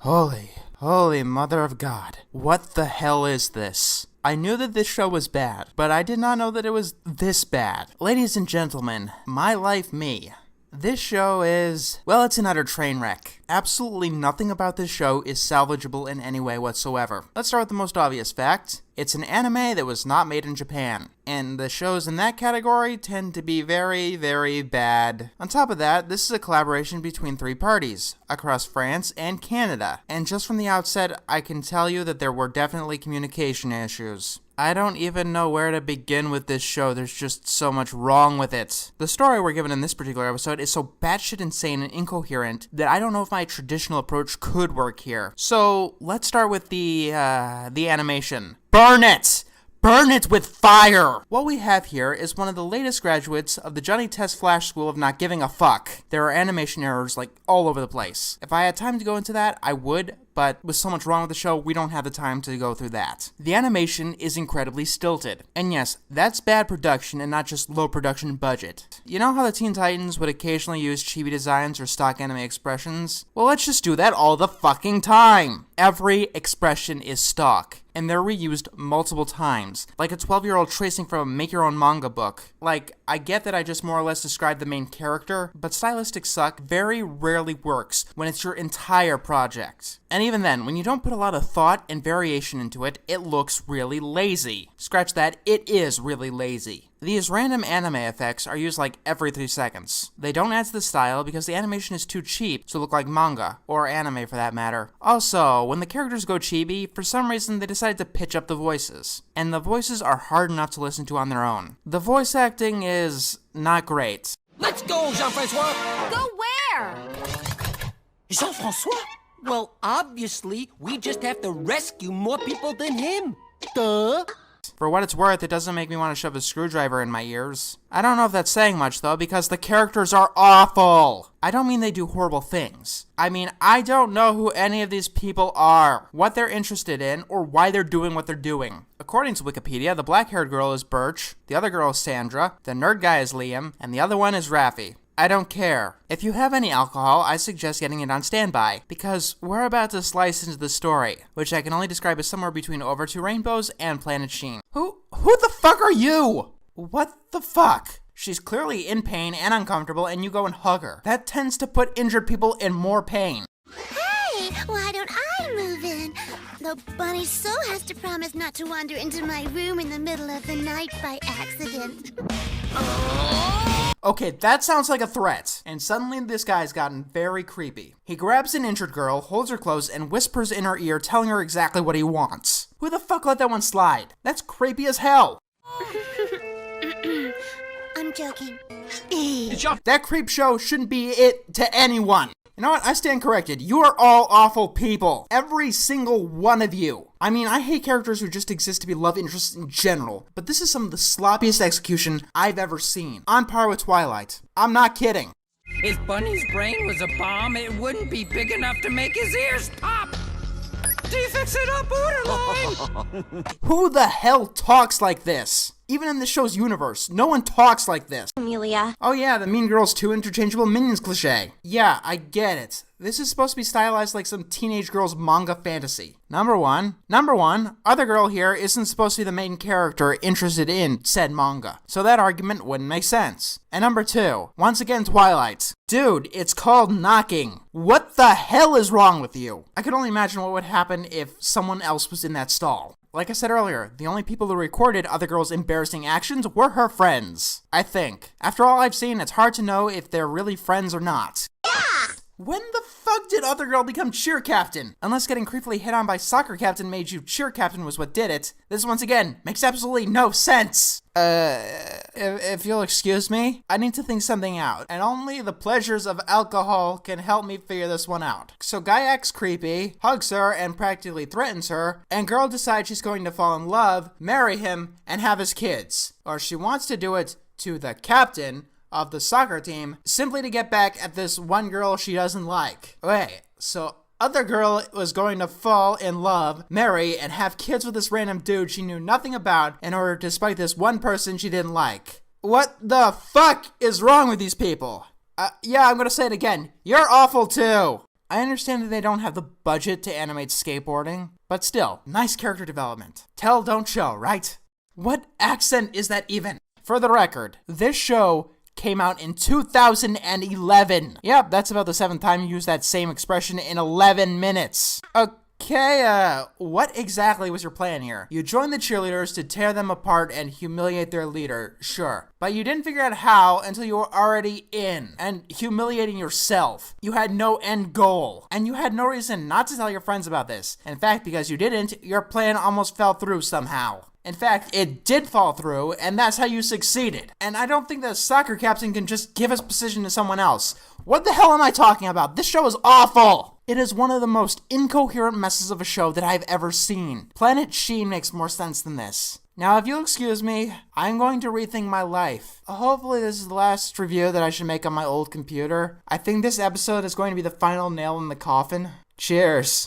Holy mother of God. What the hell is this? I knew that this show was bad, but I did not know that it was this bad. Ladies and gentlemen, My Life Me. This show is, well, it's an utter train wreck. Absolutely nothing about this show is salvageable in any way whatsoever. Let's start with the most obvious fact. It's an anime that was not made in Japan, and the shows in that category tend to be very, very bad. On top of that, this is a collaboration between three parties, across France and Canada, and just from the outset, I can tell you that there were definitely communication issues. I don't even know where to begin with this show, there's just so much wrong with it. The story we're given in this particular episode is so batshit insane and incoherent that I don't know if my traditional approach could work here. So, let's start with the animation. Burn it! Burn it with fire! What we have here is one of the latest graduates of the Johnny Test Flash School of Not Giving a Fuck. There are animation errors, all over the place. If I had time to go into that, I would, but with so much wrong with the show, we don't have the time to go through that. The animation is incredibly stilted. And yes, that's bad production and not just low production budget. You know how the Teen Titans would occasionally use chibi designs or stock anime expressions? Well, let's just do that all the fucking time! Every expression is stock, and they're reused multiple times, like a 12-year-old tracing from a make-your-own manga book. I get that I just more or less described the main character, but stylistic suck very rarely works when it's your entire project. And even then, when you don't put a lot of thought and variation into it, it looks really lazy. Scratch that, it is really lazy. These random anime effects are used every 3 seconds. They don't add to the style because the animation is too cheap to look like manga, or anime for that matter. Also, when the characters go chibi, for some reason they decided to pitch up the voices. And the voices are hard enough to listen to on their own. The voice acting is not great. Let's go, Jean-Francois! Go where? Jean-Francois? Well, obviously, we just have to rescue more people than him. Duh! For what it's worth, it doesn't make me want to shove a screwdriver in my ears. I don't know if that's saying much, though, because the characters are awful. I don't mean they do horrible things. I mean, I don't know who any of these people are, what they're interested in, or why they're doing what they're doing. According to Wikipedia, the black-haired girl is Birch, the other girl is Sandra, the nerd guy is Liam, and the other one is Raffi. I don't care. If you have any alcohol, I suggest getting it on standby, because we're about to slice into the story, which I can only describe as somewhere between Over Two Rainbows and Planet Sheen. Who the fuck are you? What the fuck? She's clearly in pain and uncomfortable, and you go and hug her. That tends to put injured people in more pain. Hey, why don't I move in? Though Bunny so has to promise not to wander into my room in the middle of the night by accident. Okay, that sounds like a threat. And suddenly this guy's gotten very creepy. He grabs an injured girl, holds her close, and whispers in her ear, telling her exactly what he wants. Who the fuck let that one slide? That's creepy as hell. I'm joking. That creep show shouldn't be it to anyone. You know what? I stand corrected. You are all awful people. Every single one of you. I mean, I hate characters who just exist to be love interests in general, but this is some of the sloppiest execution I've ever seen. On par with Twilight. I'm not kidding. If Bunny's brain was a bomb, it wouldn't be big enough to make his ears pop! Defects in our borderline! Who the hell talks like this? Even in the show's universe, no one talks like this. Amelia. Oh yeah, the Mean Girls 2 interchangeable minions cliche. Yeah, I get it. This is supposed to be stylized like some teenage girl's manga fantasy. Number one, other girl here isn't supposed to be the main character interested in said manga. So that argument wouldn't make sense. And number two, once again Twilight. Dude, it's called knocking. What the hell is wrong with you? I could only imagine what would happen if someone else was in that stall. Like I said earlier, the only people who recorded other girls' embarrassing actions were her friends. I think. After all I've seen, it's hard to know if they're really friends or not. Yeah! When the fuck did other girl become cheer captain? Unless getting creepily hit on by soccer captain made you cheer captain was what did it. This once again makes absolutely no sense. If you'll excuse me, I need to think something out, and only the pleasures of alcohol can help me figure this one out. So guy acts creepy, hugs her, and practically threatens her, and girl decides she's going to fall in love, marry him, and have his kids. Or she wants to do it to the captain of the soccer team, simply to get back at this one girl she doesn't like. Wait, so other girl was going to fall in love, marry, and have kids with this random dude she knew nothing about in order to spite this one person she didn't like. What the fuck is wrong with these people? Yeah, I'm gonna say it again. You're awful too. I understand that they don't have the budget to animate skateboarding, but still, nice character development. Tell, don't show, right? What accent is that even? For the record, this show came out in 2011. Yep, that's about the 7th time you used that same expression in 11 minutes. Okay, what exactly was your plan here? You joined the cheerleaders to tear them apart and humiliate their leader, sure. But you didn't figure out how until you were already in and humiliating yourself. You had no end goal. And you had no reason not to tell your friends about this. In fact, because you didn't, your plan almost fell through somehow. In fact, it did fall through, and that's how you succeeded. And I don't think that a soccer captain can just give his position to someone else. What the hell am I talking about? This show is awful! It is one of the most incoherent messes of a show that I've ever seen. Planet Sheen makes more sense than this. Now, if you'll excuse me, I'm going to rethink my life. Hopefully this is the last review that I should make on my old computer. I think this episode is going to be the final nail in the coffin. Cheers.